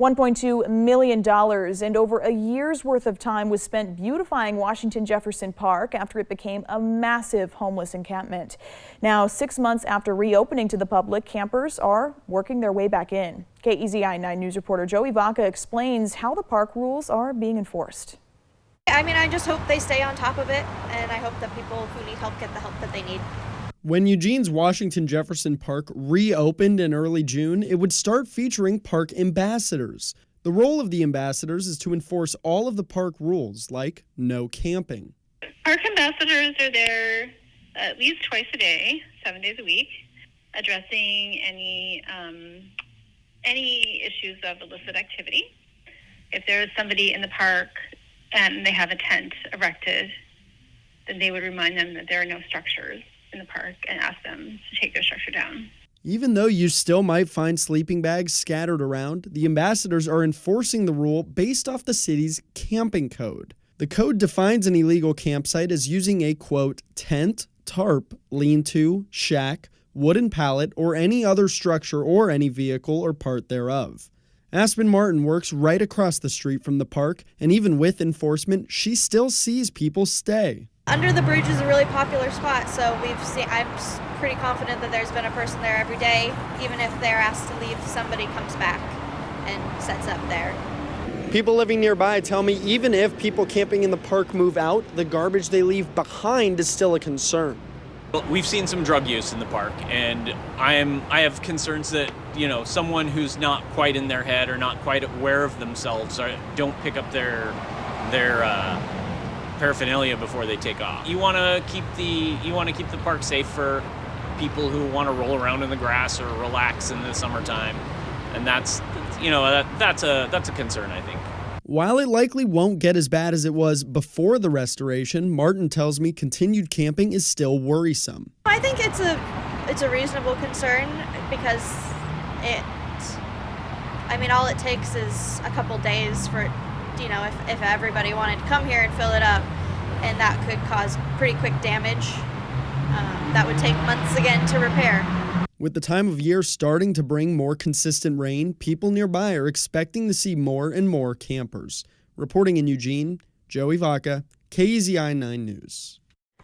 $1.2 million and over a year's worth of time was spent beautifying Washington Jefferson Park after it became a massive homeless encampment. Now, 6 months after reopening to the public, campers are working their way back in. KEZI 9 News reporter Joey Vaca explains how the park rules are being enforced. I just hope they stay on top of it, and I hope that people who need help get the help that they need. When Eugene's Washington Jefferson Park reopened in early June, it would start featuring park ambassadors. The role of the ambassadors is to enforce all of the park rules, like no camping. Park ambassadors are there at least twice a day, 7 days a week, addressing any issues of illicit activity. If there is somebody in the park and they have a tent erected, then they would remind them that there are no structures in the park and ask them to take their structure down. Even though you still might find sleeping bags scattered around, the ambassadors are enforcing the rule based off the city's camping code. The code defines an illegal campsite as using a, quote, tent, tarp, lean-to, shack, wooden pallet, or any other structure or any vehicle or part thereof. Aspen Martin works right across the street from the park, and even with enforcement, she still sees people stay. Under the bridge is a really popular spot, so I'm pretty confident that there's been a person there every day. Even if they're asked to leave, somebody comes back and sets up there. People living nearby tell me even if people camping in the park move out, the garbage they leave behind is still a concern. We've seen some drug use in the park, and I have concerns that, someone who's not quite in their head or not quite aware of themselves don't pick up their paraphernalia before they take off. You want to keep the park safe for people who want to roll around in the grass or relax in the summertime, and that's a concern, I think. While it likely won't get as bad as it was before the restoration, Martin tells me continued camping is still worrisome. I think it's a reasonable concern because all it takes is a couple days for, if everybody wanted to come here and fill it up, and that could cause pretty quick damage. That would take months again to repair. With the time of year starting to bring more consistent rain, people nearby are expecting to see more and more campers. Reporting in Eugene, Joey Vaca, KEZI 9 News.